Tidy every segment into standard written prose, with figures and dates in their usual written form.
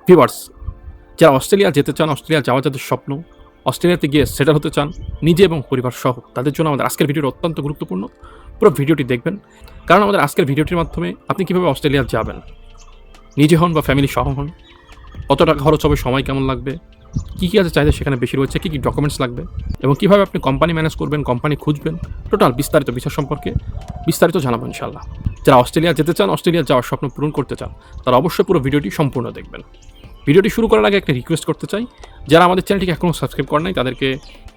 Viewers, যারা Australia যেতে চান, অস্ট্রেলিয়া যাওয়ার যাদের স্বপ্ন, অস্ট্রেলিয়াতে গিয়ে সেটেল হতে চান নিজে এবং পরিবার সহ, তাদের জন্য আমাদের আজকের ভিডিওটি অত্যন্ত গুরুত্বপূর্ণ। পুরো ভিডিওটি দেখবেন, কারণ আমাদের আজকের ভিডিওটির মাধ্যমে আপনি কীভাবে অস্ট্রেলিয়া যাবেন, নিজে হন বা ফ্যামিলি সহ হন, কত টাকা খরচ হবে, সময় কেমন লাগবে, কী কী আছে চাহিদা সেখানে বেশি রয়েছে, কী কী ডকুমেন্টস লাগবে এবং কীভাবে আপনি কোম্পানি ম্যানেজ করবেন, কোম্পানি খুঁজবেন, টোটাল বিস্তারিত বিষয় সম্পর্কে বিস্তারিত জানাবো ইনশাআল্লাহ। যারা অস্ট্রেলিয়া যেতে চান, অস্ট্রেলিয়া যাওয়ার স্বপ্ন পূরণ করতে চান, তারা অবশ্যই পুরো ভিডিওটি সম্পূর্ণ দেখবেন। ভিডিওটি শুরু করার আগে একটা রিকোয়েস্ট করতে চাই, যারা আমাদের চ্যানেলটিকে এখনও সাবস্ক্রাইব করেন নাই তাদেরকে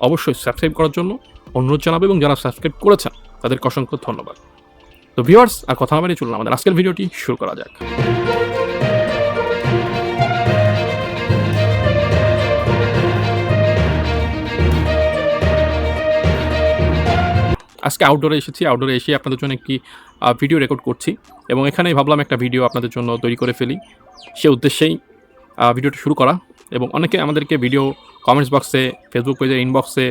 অবশ্যই সাবস্ক্রাইব করার জন্য অনুরোধ জানাবো, এবং যারা সাবস্ক্রাইব করেছেন তাদেরকে অসংখ্য ধন্যবাদ। তো ভিউয়ার্স, আর কথা না বাড়িয়ে চলুন আমাদের আজকের ভিডিওটি শুরু করা যাক। আজকে আউটডোরে এসেছি। আউটডোরে এসে আপনাদের জন্য একটি ভিডিও রেকর্ড করছি, এবং এখানেই ভাবলাম একটা ভিডিও আপনাদের জন্য তৈরি করে ফেলি। সে উদ্দেশ্যেই ভিডিওটা শুরু করা। এবং অনেকে আমাদেরকে ভিডিও কমেন্টস বক্সে, ফেসবুক পেজের ইনবক্সে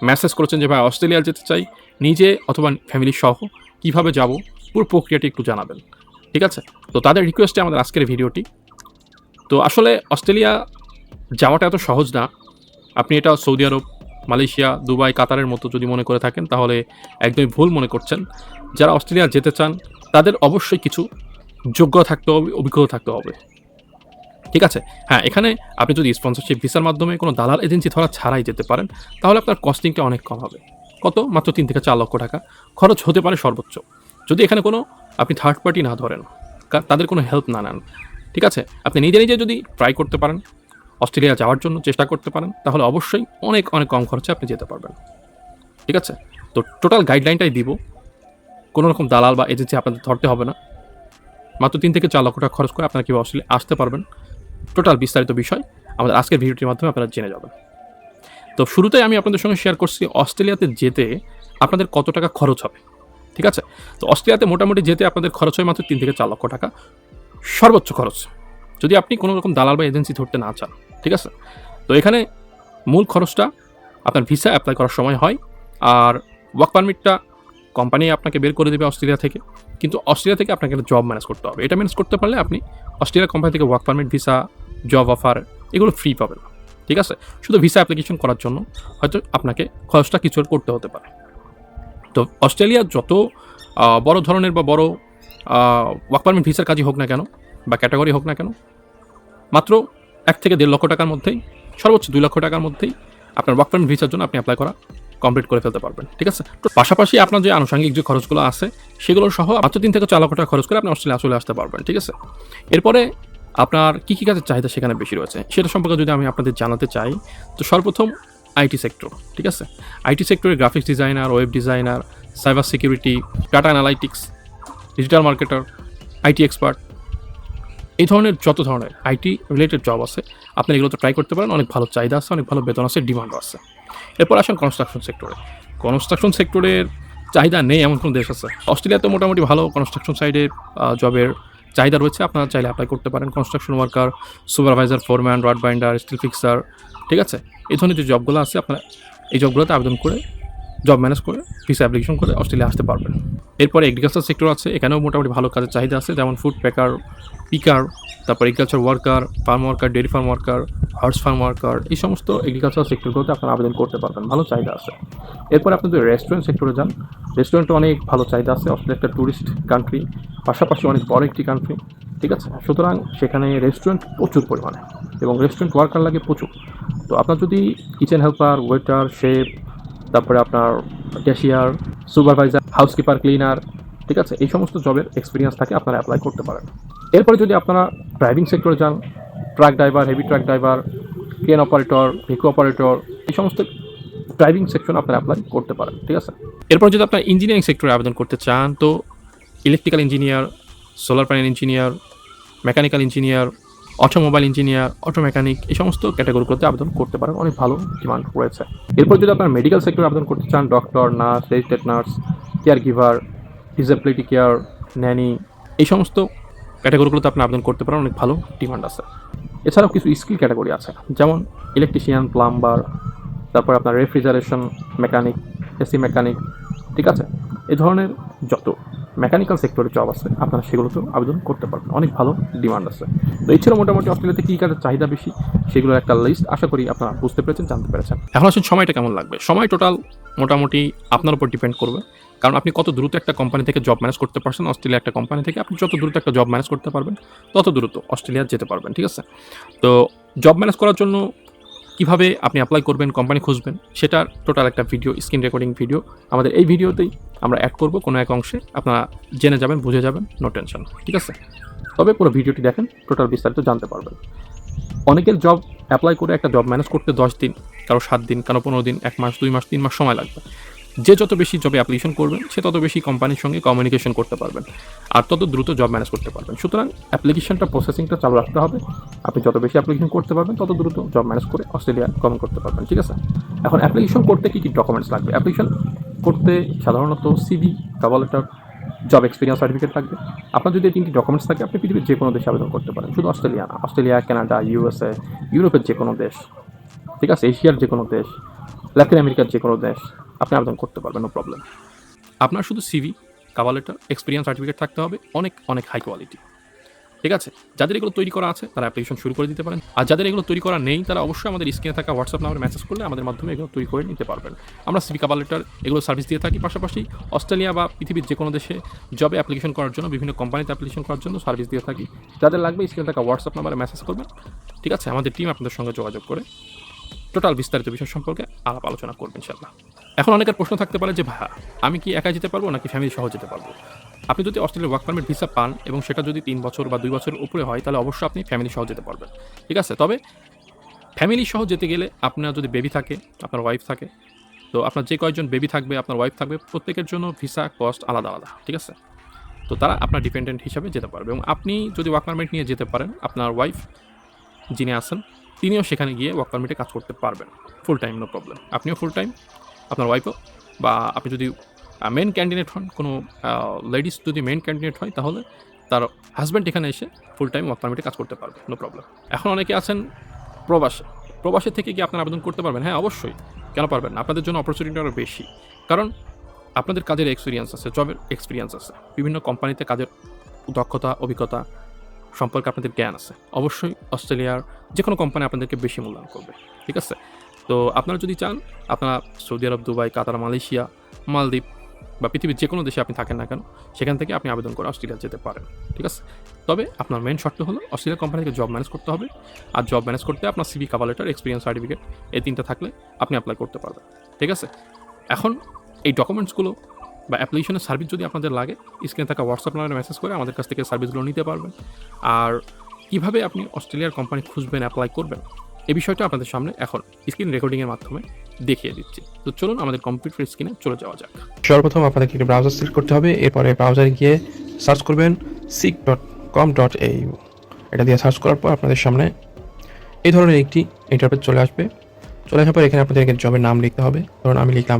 মেসেজ করেছেন যে ভাই অস্ট্রেলিয়া যেতে চাই, নিজে অথবা ফ্যামিলি সহ কীভাবে যাব, পুরো প্রক্রিয়াটি একটু জানাবেন। ঠিক আছে? তো তাদের রিকোয়েস্টে আমাদের আজকের ভিডিওটি। তো আসলে অস্ট্রেলিয়া যাওয়াটা এত সহজ না। আপনি এটা সৌদি আরব, মালয়েশিয়া, দুবাই, কাতারের মতো যদি মনে করে থাকেন তাহলে একদমই ভুল মনে করছেন। যারা অস্ট্রেলিয়া যেতে চান তাদের অবশ্যই কিছু যোগ্যতা থাকতে হবে, অভিজ্ঞতা থাকতে হবে। ঠিক আছে? হ্যাঁ, এখানে আপনি যদি স্পন্সরশিপ ভিসার মাধ্যমে কোনো দালাল এজেন্সি ধরা ছাড়াই যেতে পারেন, তাহলে আপনার কস্টিংটা অনেক কম হবে। কত? মাত্র 3 থেকে 4 লক্ষ টাকা খরচ হতে পারে সর্বোচ্চ, যদি এখানে কোনো আপনি থার্ড পার্টি না ধরেন, তাদের কোনো হেল্প না নেন। ঠিক আছে? আপনি নিজে নিজে যদি ট্রাই করতে পারেন, অস্ট্রেলিয়া যাওয়ার জন্য চেষ্টা করতে পারেন, তাহলে অবশ্যই অনেক অনেক কম খরচে আপনি যেতে পারবেন। ঠিক আছে? তো টোটাল গাইডলাইনটাই দিব। কোনো রকম দালাল বা এজেন্সি আপনাদের ধরতে হবে না। মাত্র 3 থেকে 4 লক্ষ টাকা খরচ করে আপনারা কীভাবে অস্ট্রেলিয়া আসতে পারবেন, টোটাল বিস্তারিত বিষয় আমাদের আজকের ভিডিওটির মাধ্যমে আপনারা জেনে যাবেন। তো শুরুতেই আমি আপনাদের সঙ্গে শেয়ার করছি অস্ট্রেলিয়াতে যেতে আপনাদের কত টাকা খরচ হবে। ঠিক আছে? তো অস্ট্রেলিয়াতে মোটামুটি যেতে আপনাদের খরচ হয় মাত্র 3 থেকে 4 লক্ষ টাকা সর্বোচ্চ খরচ, যদি আপনি কোনো রকম দালাল বা এজেন্সি ধরতে না চান। ঠিক আছে? তো এখানে মূল খরচটা আপনার ভিসা অ্যাপ্লাই করার সময় হয়, আর ওয়ার্ক পারমিটটা কোম্পানি আপনাকে বের করে দেবে অস্ট্রেলিয়া থেকে। কিন্তু অস্ট্রেলিয়া থেকে আপনাকে একটা জব ম্যানেজ করতে হবে। এটা ম্যানেজ করতে পারলে আপনি অস্ট্রেলিয়া কোম্পানি থেকে work permit, visa, job offer এগুলো ফ্রি পাবেন। ঠিক আছে? শুধু ভিসা অ্যাপ্লিকেশন করার জন্য হয়তো আপনাকে খরচটা কিছু করতে হতে পারে। তো অস্ট্রেলিয়া যত বড় ধরনের বা বড় ওয়ার্ক পারমিট ভিসার কাজই হোক না কেন বা ক্যাটাগরি হোক না কেন, মাত্র 1 থেকে 1.5 লক্ষ টাকার মধ্যেই, সর্বোচ্চ 2 লক্ষ টাকার মধ্যেই আপনার ওয়ার্ক পারমিট ভিসার জন্য আপনি অ্যাপ্লাই করা কমপ্লিট করে ফেলতে পারবেন। ঠিক আছে? তো পাশাপাশি আপনার যে আনুষঙ্গিক যে খরচগুলো আছে সেগুলো সহ মাত্র 3 থেকে 4 লক্ষ টাকা খরচ করে আপনি অস্ট্রেলিয়া চলে আসতে পারবেন। ঠিক আছে? এরপরে আপনার কী কী কাজের চাহিদা সেখানে বেশি রয়েছে সেটা সম্পর্কে যদি আমি আপনাদের জানাতে চাই, তো সর্বপ্রথম আইটি সেক্টর। ঠিক আছে? আইটি সেক্টরে graphics designer, web designer, cyber security, data analytics, digital marketer, IT expert, এই ধরনের যত ধরনের আইটি রিলেটেড জব আছে আপনারা এগুলোতে ট্রাই করতে পারেন। অনেক ভালো চাহিদা আছে, অনেক ভালো বেতন আছে, ডিমান্ডও আছে। এরপর আসেন কনস্ট্রাকশন সেক্টরে। কনস্ট্রাকশন সেক্টরের চাহিদা নেই এমন কোনো দেশ আছে? অস্ট্রেলিয়াতে মোটামুটি ভালো কনস্ট্রাকশন সাইডে জবের চাহিদা রয়েছে, আপনারা চাইলে অ্যাপ্লাই করতে পারেন। Construction worker, supervisor, foreman, rod binder, still fixer. ঠিক আছে? এই ধরনের যে জবগুলো আছে আপনারা এই জবগুলোতে আবেদন করে, জব ম্যানেজ করে, ভিসা অ্যাপ্লিকেশন করে অস্ট্রেলিয়া আসতে পারবেন। এরপরে এগ্রিকালচার সেক্টর আছে, এখানেও মোটামুটি ভালো কাজের চাহিদা আছে, যেমন ফুড প্যাকার, পিকার, তারপর agriculture worker, farm worker, dairy farm worker, horse farm worker, এই সমস্ত এগ্রিকালচার সেক্টরগুলোতে আপনারা আবেদন করতে পারবেন, ভালো চাহিদা আছে। এরপর আপনি যদি রেস্টুরেন্ট সেক্টরে যান, রেস্টুরেন্টে অনেক ভালো চাহিদা আছে। অস্ট্রেলিয়া একটা ট্যুরিস্ট কান্ট্রি, পাশাপাশি অনেক বড় একটি কান্ট্রি। ঠিক আছে? সুতরাং সেখানে রেস্টুরেন্ট প্রচুর পরিমাণে, এবং রেস্টুরেন্ট ওয়ার্কার লাগে প্রচুর। তো আপনার যদি কিচেন হেল্পার, ওয়েটার, শেফ, তারপরে আপনার ক্যাশিয়ার, সুপারভাইজার, হাউসকিপার, ক্লিনার, ঠিক আছে, এই সমস্ত জবের এক্সপিরিয়েন্স থাকে, আপনারা অ্যাপ্লাই করতে পারেন। এরপরে যদি আপনারা ড্রাইভিং সেক্টরে যান, truck driver, heavy truck driver, crane operator, vehicle operator, এই সমস্ত ড্রাইভিং সেকশন আপনারা অ্যাপ্লাই করতে পারেন। ঠিক আছে? এরপর যদি আপনার ইঞ্জিনিয়ারিং সেক্টরে আবেদন করতে চান, তো electrical engineer, solar panel engineer, mechanical engineer, automobile engineer, auto mechanic, এই সমস্ত ক্যাটাগরিগুলোতে আবেদন করতে পারেন, অনেক ভালো ডিমান্ড রয়েছে। এরপর যদি আপনার মেডিকেল সেক্টরে আবেদন করতে চান, doctor, nurse, registered nurse, care giver, disability care, nanny, এই সমস্ত ক্যাটাগরিগুলোতে আপনি আবেদন করতে পারেন, অনেক ভালো ডিমান্ড আছে। এছাড়াও কিছু স্কিল ক্যাটাগরি আছে, যেমন ইলেকট্রিশিয়ান, প্লাম্বার, তারপর আপনার রেফ্রিজারেশন মেকানিক, এসি মেকানিক। ঠিক আছে? এই ধরনের যত মেকানিক্যাল সেক্টরে জব আছে, আপনারা সেগুলোতেও আবেদন করতে পারবেন, অনেক ভালো ডিমান্ড আছে। তো এই ছিল মোটামুটি অস্ট্রেলিয়াতে কী কাজের চাহিদা বেশি সেগুলোর একটা লিস্ট, আশা করি আপনারা বুঝতে পেরেছেন, জানতে পেরেছেন। এখন আসুন সময়টা কেমন লাগবে। সময় টোটাল মোটামুটি আপনার উপর ডিপেন্ড করবে, কারণ আপনি কত দ্রুত একটা কোম্পানি থেকে জব ম্যানেজ করতে পারছেন। অস্ট্রেলিয়া একটা কোম্পানি থেকে আপনি যত দ্রুত একটা জব ম্যানেজ করতে পারবেন তত দ্রুত অস্ট্রেলিয়া যেতে পারবেন, ঠিক আছে? তো জব ম্যানেজ করার জন্য কীভাবে আপনি অ্যাপ্লাই করবেন, কোম্পানি খুঁজবেন, সেটার টোটাল একটা ভিডিও, স্ক্রিন রেকর্ডিং ভিডিও আমাদের এই ভিডিওতেই আমরা অ্যাড করব কোনো এক অংশে, আপনারা জেনে যাবেন, বুঝে যাবেন, নো টেনশন, ঠিক আছে? তবে পুরো ভিডিওটি দেখেন, টোটাল বিস্তারিত জানতে পারবেন। অনেকের জব অ্যাপ্লাই করে একটা জব ম্যানেজ করতে 10 দিন, কারো 7 দিন, কারো 15 দিন, 1 মাস, 2 মাস, 3 মাস সময় লাগবে। যে যত বেশি জবে অ্যাপ্লিকেশন করবেন সে তত বেশি কোম্পানির সঙ্গে কমিউনিকেশন করতে পারবেন আর তত দ্রুত জব ম্যানেজ করতে পারবেন। সুতরাং অ্যাপ্লিকেশনটা প্রসেসিংটা চালু রাখতে হবে। আপনি যত বেশি অ্যাপ্লিকেশন করতে পারবেন তত দ্রুত জব ম্যানেজ করে অস্ট্রেলিয়া গমন করতে পারবেন, ঠিক আছে? এখন অ্যাপ্লিকেশন করতে কী কী ডকুমেন্টস লাগবে? অ্যাপ্লিকেশন করতে সাধারণত CV, cover letter, job experience certificate লাগবে। আপনার যদি এই 3টি ডকুমেন্টস থাকে আপনি পৃথিবীর যে কোনো দেশে আবেদন করতে পারেন, শুধু অস্ট্রেলিয়া না, অস্ট্রেলিয়া, কানাডা, ইউএসএ, ইউরোপের যে কোনো দেশ, ঠিক আছে, এশিয়ার যে কোনো দেশ, লাতিন আমেরিকার যে কোনো দেশ আপনি আবেদন করতে পারবেন, নো প্রবলেম। আপনার শুধু CV, cover letter, experience certificate থাকতে হবে, অনেক অনেক হাই কোয়ালিটি, ঠিক আছে? যাদের এগুলো তৈরি করা আছে তারা অ্যাপ্লিকেশন শুরু করে দিতে পারেন, আর যাদের এগুলো তৈরি করা নেই তারা অবশ্যই আমাদের স্ক্রিনে থাকা হোয়াটসঅ্যাপ নাম্বারে মেসেজ করলে আমাদের মাধ্যমে এগুলো তৈরি করে নিতে পারবেন। আমরা সিভি, কভার লেটার এগুলো সার্ভিস দিয়ে থাকি, পাশাপাশি অস্ট্রেলিয়া বা পৃথিবীর যে কোনো দেশে জবে অ্যাপ্লিকেশন করার জন্য, বিভিন্ন কোম্পানিতে অ্যাপ্লিকেশন করার জন্য সার্ভিস দিয়ে থাকি। যাদের লাগবে স্ক্রিনে থাকা হোয়াটসঅ্যাপ নাম্বারে মেসেজ করবেন, ঠিক আছে? আমাদের টিম আপনাদের সঙ্গে যোগাযোগ করে টোটাল বিস্তারিত বিষয় সম্পর্কে আলাপ আলোচনা করবেন ইনশাআল্লাহ। এখন অনেকের প্রশ্ন থাকতে পারে যে ভাইয়া, আমি কি একাই যেতে পারবো নাকি ফ্যামিলি সহ যেতে পারবো? আপনি যদি অস্ট্রেলিয়ার ওয়ার্ক পারমিট ভিসা পান এবং সেটা যদি 3 বছর বা 2 বছরের উপরে হয় তাহলে অবশ্যই আপনি ফ্যামিলি সহ যেতে পারবেন, ঠিক আছে? তবে ফ্যামিলি সহ যেতে গেলে আপনার যদি বেবি থাকে, আপনার ওয়াইফ থাকে, তো আপনার যে কয়েকজন বেবি থাকবে, আপনার ওয়াইফ থাকবে, প্রত্যেকের জন্য ভিসা কস্ট আলাদা আলাদা, ঠিক আছে? তো তারা আপনার ডিপেন্ডেন্ট হিসাবে যেতে পারবে এবং আপনি যদি ওয়ার্ক পারমিট নিয়ে যেতে পারেন, আপনার ওয়াইফ যিনি আছেন তিনিও সেখানে গিয়ে ওয়ার্ক পারমিটে কাজ করতে পারবেন ফুল টাইম, নো প্রবলেম। আপনিও ফুল টাইম, আপনার ওয়াইফও, বা আপনি যদি মেন ক্যান্ডিডেট হন, কোনো লেডিস যদি মেন ক্যান্ডিডেট হয় তাহলে তার হাজব্যান্ড এখানে এসে ফুল টাইম ওয়ার্ক পারমিটে কাজ করতে পারবে, নো প্রবলেম। এখন অনেকে আছেন প্রবাসে, প্রবাসে থেকে কি আপনারা আবেদন করতে পারবেন? হ্যাঁ, অবশ্যই, কেন পারবেন না? আপনাদের জন্য অপরচুনিটি আরও বেশি, কারণ আপনাদের কাজের এক্সপিরিয়েন্স আছে, জবের এক্সপিরিয়েন্স আছে, বিভিন্ন কোম্পানিতে কাজের দক্ষতা, অভিজ্ঞতা সম্পর্কে আপনাদের জ্ঞান আছে। অবশ্যই অস্ট্রেলিয়ার যে কোনো কোম্পানি আপনাদেরকে বেশি মূল্যায়ন করবে, ঠিক আছে? তো আপনারা যদি চান, আপনারা সৌদি আরব, দুবাই, কাতার, মালয়েশিয়া, মালদ্বীপ বা পৃথিবীর যে কোনো দেশে আপনি থাকেন না কেন, সেখান থেকে আপনি আবেদন করে অস্ট্রেলিয়া যেতে পারেন, ঠিক আছে? তবে আপনার মেন শর্ত হলো অস্ট্রেলিয়া কোম্পানি থেকে জব ম্যানেজ করতে হবে, আর জব ম্যানেজ করতে আপনার CV, cover letter, experience certificate এই 3টা থাকলে আপনি অ্যাপ্লাই করতে পারবেন, ঠিক আছে? এখন এই ডকুমেন্টসগুলো বা অ্যাপ্লিকেশনের সার্ভিস যদি আপনাদের লাগে, স্ক্রিনে থাকা হোয়াটসঅ্যাপ নাম্বারে মেসেজ করে আমাদের কাছ থেকে সার্ভিসগুলো নিতে পারবেন। আর কীভাবে আপনি অস্ট্রেলিয়ার কোম্পানি খুঁজবেন, অ্যাপ্লাই করবেন, এই বিষয়টা আপনাদের সামনে এখন স্ক্রিন রেকর্ডিংয়ের মাধ্যমে দেখিয়ে দিচ্ছি। তো চলুন আমাদের কম্পিউটার স্ক্রিনে চলে যাওয়া যাক। সর্বপ্রথম আপনাদেরকে একটি ব্রাউজার সিলেক্ট করতে হবে, এরপরে ব্রাউজারে গিয়ে সার্চ করবেন seek.com.au। এটা দিয়ে সার্চ করার পর আপনাদের সামনে এই ধরনের একটি ইন্টারফেস চলে আসবে। চলে আসার পর এখানে আপনাদেরকে জবের নাম লিখতে হবে। ধরুন আমি লিখলাম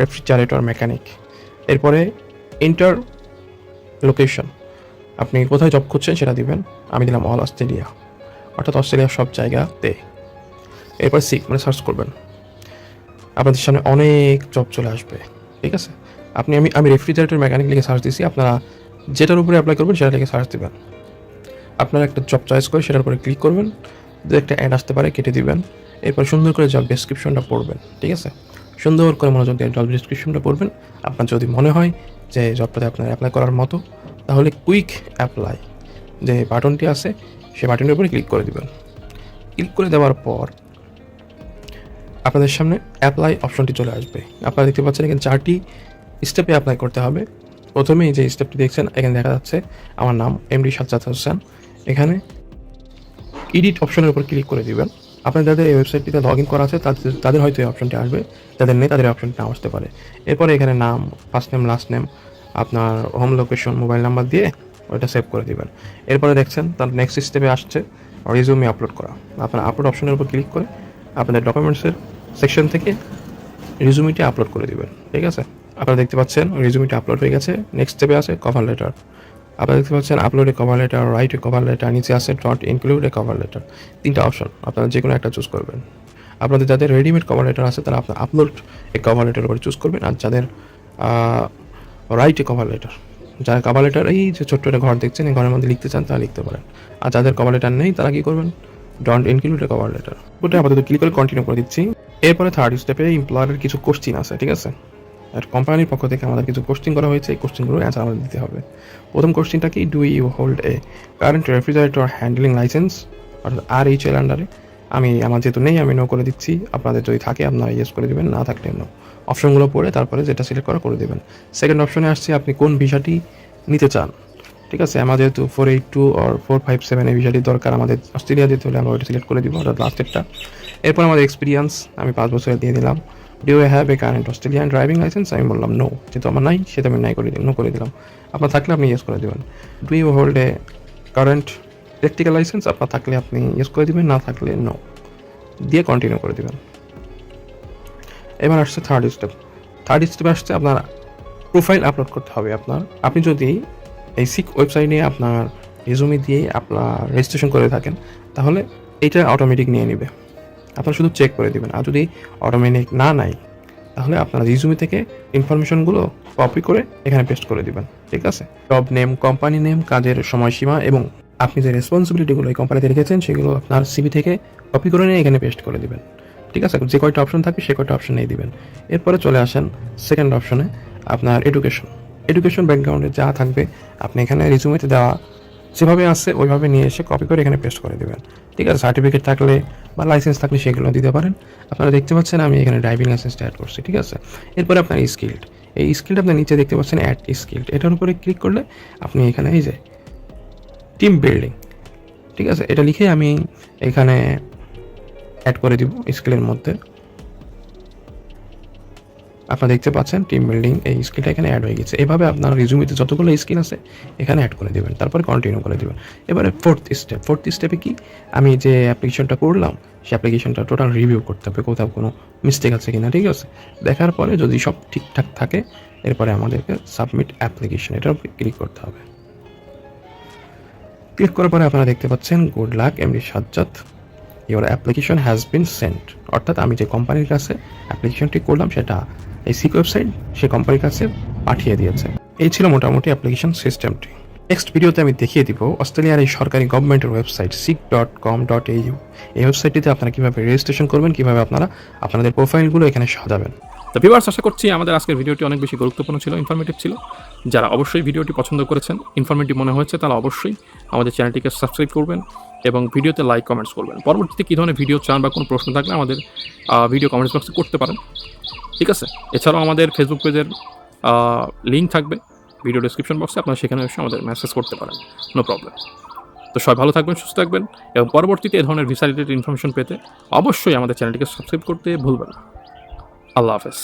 রেফ্রিজারেটর মেকানিক। এরপরে ইন্টার লোকেশন, আপনি কোথায় জব খুঁজছেন সেটা দিবেন। আমি দিলাম অল অস্ট্রেলিয়া, অর্থাৎ অস্ট্রেলিয়ার সব জায়গাতে। এরপর সিক মানে সার্চ করবেন, আপনাদের সামনে অনেক জব চলে আসবে, ঠিক আছে? আমি রেফ্রিজারেটর মেকানিক লিখে সার্চ দিচ্ছি, আপনারা যেটার উপরে অ্যাপ্লাই করবেন সেটা লিখে সার্চ দেবেন। আপনারা একটা জব চয়েস করে সেটার উপরে ক্লিক করবেন, দু একটা অ্যাড আসতে পারে, কেটে দিবেন। এরপর সুন্দর করে জব ডেসক্রিপশনটা পড়বেন, ঠিক আছে? সুন্দর করে মনোযোগ দিয়ে জব ডেসক্রিপশনটা পড়বেন। আপনার যদি মনে হয় যে জবটাতে আপনার অ্যাপ্লাই করার মতো, তাহলে কুইক অ্যাপ্লাই যে বাটনটি আছে সেই বাটনের উপরে ক্লিক করে দিবেন। ক্লিক করে দেওয়ার পর আপনাদের সামনে অ্যাপ্লাই অপশনটি চলে আসবে। আপনারা দেখতে পাচ্ছেন এখানে 4টি স্টেপে অ্যাপ্লাই করতে হবে। প্রথমেই যে স্টেপটি দেখছেন এখানে দেখা যাচ্ছে আমার নাম এমডি সাজ্জাদ হোসেন। এখানে এডিট অপশনের উপর ক্লিক করে দিবেন। আপনার যাদের এই ওয়েবসাইটটিতে লগ ইন করা আছে তাদের হয়তো এই অপশনটি আসবে, যাদের নেই তাদের এই অপশনটি নাও আসতে পারে। এরপরে এখানে নাম, ফার্স্ট নেম, লাস্ট নেম, আপনার হোম লোকেশন, মোবাইল নাম্বার দিয়ে ওইটা সেভ করে দিবেন। এরপরে দেখছেন তার নেক্সট স্টেপে আসছে রিজুমে আপলোড করা। আপনার আপলোড অপশনের উপর ক্লিক করে আপনাদের ডকুমেন্টসের সেকশন থেকে রিজুমিটি আপলোড করে দিবেন, ঠিক আছে? আপনারা দেখতে পাচ্ছেন রিজুমিটি আপলোড হয়ে গেছে। নেক্সট স্টেপে আছে কভার লেটার। আপনারা দেখতে পাচ্ছেন upload A cover letter, write a cover letter, নিচে আছে ডট ইনক্লুড এ কভার লেটার। 3টা অপশন, আপনারা যে কোনো একটা চুজ করবেন। আপনাদের যাদের রেডিমেড কভার লেটার আছে তারা আপনার আপলোড এ কভার লেটার উপরে চুজ করবেন, আর যাদের রাইট এ কভার লেটার। যারা কভার লেটার এই যে ছোট্ট একটা ঘর দেখছেন, এই ঘরের মধ্যে লিখতে চান তারা লিখতে পারেন। আর যাদের কভার লেটার নেই তারা কী করবেন, don't include A cover letter. ওটা আপাতত ক্লিক করে কন্টিনিউ করে দিচ্ছি। এরপরে থার্ড স্টেপে এমপ্লয়ারের কিছু কোশ্চিন আছে, ঠিক আছে। আর কোম্পানির পক্ষ থেকে আমাদের কিছু কোশ্চিন করা হয়েছে, এই কোশ্চিনগুলো অ্যান্সার আমাদের দিতে হবে। প্রথম কোশ্চিনটা কি, do you hold a current refrigerator handling licence, অর্থাৎ RHL আন্ডারে। আমার যেহেতু নেই আমি নো করে দিচ্ছি, আপনাদের যদি থাকে আপনারা ইয়েস করে দেবেন, না থাকলে নো। অপশনগুলো পড়ে তারপরে যেটা সিলেক্ট করা করে দেবেন। সেকেন্ড অপশনে আসছে আপনি কোন ভিসাটি নিতে চান, ঠিক আছে। আমাদের যেহেতু 482 আর 457 এই ভিসাটির দরকার, আমাদের অস্ট্রেলিয়া যেতে হলে আমরা ওইটা সিলেক্ট করে দিব, অর্থাৎ লাস্টেরটা। এরপর আমাদের এক্সপিরিয়েন্স আমি 5 বছরের দিয়ে দিলাম। Do you have a current Australian driving licence, আমি বললাম নো, যেহেতু আমার নাই সেটা আমি নাই করে দিলাম, নো করে দিলাম। আপনার থাকলে আপনি ইয়েস করে দেবেন। Do you hold a current electrical licence, আপনার থাকলে আপনি ইয়েস করে দেবেন, না থাকলে নো দিয়ে কন্টিনিউ করে দেবেন। এবার আসছে থার্ড স্টেপে আসছে আপনার প্রোফাইল আপলোড করতে হবে আপনি যদি এই সিক ওয়েবসাইটে আপনার রেজুমে দিয়ে আপনার রেজিস্ট্রেশন করে থাকেন তাহলে এটা অটোমেটিক নিয়ে নেবে, আপনারা শুধু চেক করে দেবেন। আর যদি অটোমেটিক না নাই তাহলে আপনার রিজুমে থেকে ইনফরমেশনগুলো কপি করে এখানে পেস্ট করে দিবেন, ঠিক আছে। জব নেম, কোম্পানি নেম, কাজের সময়সীমা এবং আপনি যে রেসপন্সিবিলিটিগুলো এই কোম্পানিতে রেখেছেন সেগুলো আপনার সিভি থেকে কপি করে নিয়ে এখানে পেস্ট করে দিবেন, ঠিক আছে। যে কয়টা অপশন থাকবে সে কয়টা অপশন নিয়ে দিবেন। এরপরে চলে আসেন সেকেন্ড অপশনে, আপনার এডুকেশন ব্যাকগ্রাউন্ডে যা থাকবে আপনি এখানে রিজুমেতে দেওয়া যেভাবে আসছে ওইভাবে নিয়ে এসে কপি করে এখানে পেস্ট করে দেবেন, ঠিক আছে। সার্টিফিকেট থাকলে বা লাইসেন্স থাকলে সেগুলো দিতে পারেন। আপনারা দেখতে পাচ্ছেন আমি এখানে ড্রাইভিং লাইসেন্সটা অ্যাড করছি, ঠিক আছে। এরপরে আপনার এই স্কিলটা আপনার নিচে দেখতে পাচ্ছেন অ্যাড স্কিল্ড, এটার উপরে ক্লিক করলে আপনি এখানে এই যে টিম বিল্ডিং, ঠিক আছে, এটা লিখে আমি এখানে অ্যাড করে দিব স্কিলের মধ্যে। আপনারা দেখতে পাচ্ছেন টিম বিল্ডিং এই স্কিলটা এখানে অ্যাড হয়ে গেছে। এভাবে আপনার রিজুমিতে যতগুলো স্কিল আছে এখানে অ্যাড করে দেবেন, তারপরে কন্টিনিউ করে দেবেন। এবারে ফোর্থ স্টেপে কি, আমি যে অ্যাপ্লিকেশনটা করলাম সেই অ্যাপ্লিকেশনটা টোটাল রিভিউ করতে হবে, কোথাও কোনো মিস্টেক আছে কিনা, ঠিক আছে। দেখার পরে যদি সব ঠিকঠাক থাকে এরপরে আমাদেরকে সাবমিট অ্যাপ্লিকেশন এটার উপরে ক্লিক করতে হবে। ক্লিক করার পরে আপনারা দেখতে পাচ্ছেন good luck MD Sajjad, your application has been sent, অর্থাৎ আমি যে কোম্পানির কাছে অ্যাপ্লিকেশনটি করলাম সেটা এই সিক ওয়েবসাইট সে কোম্পানির কাছে পাঠিয়ে দিয়েছে। এই ছিল মোটামুটি অ্যাপ্লিকেশন সিস্টেমটি। নেক্সট ভিডিওতে আমি দেখিয়ে দিব অস্ট্রেলিয়ার এই সরকারি গভর্নমেন্টের ওয়েবসাইট sick.com.au, এই ওয়েবসাইটটিতে আপনারা কীভাবে রেজিস্ট্রেশন করবেন, কীভাবে আপনারা আপনাদের প্রোফাইলগুলো এখানে সাজাবেন। তো ভিউয়ার্স, আশা করছি আমাদের আজকের ভিডিওটি অনেক বেশি গুরুত্বপূর্ণ ছিল, ইনফরমেটিভ ছিল। যারা অবশ্যই ভিডিওটি পছন্দ করেছেন, ইনফরমেটিভ মনে হয়েছে, তারা অবশ্যই আমাদের চ্যানেলটিকে সাবস্ক্রাইব করবেন এবং ভিডিওতে লাইক কমেন্টস করবেন। পরবর্তীতে কী ধরনের ভিডিও চান বা কোনো প্রশ্ন থাকলে আমাদের ভিডিও কমেন্টস বক্সে করতে পারেন, ঠিক আছে। এছাড়াও আমাদের ফেসবুক পেজের লিঙ্ক থাকবে ভিডিও ডেসক্রিপশন বক্সে, আপনারা সেখানে এসে আমাদের মেসেজ করতে পারেন, নো প্রবলেম। তো সবাই ভালো থাকবেন, সুস্থ থাকবেন এবং পরবর্তীতে এই ধরনের ভিসা রিলেটেড ইনফরমেশন পেতে অবশ্যই আমাদের চ্যানেলটিকে সাবস্ক্রাইব করতে ভুলবেন না। আল্লাহ হাফেজ।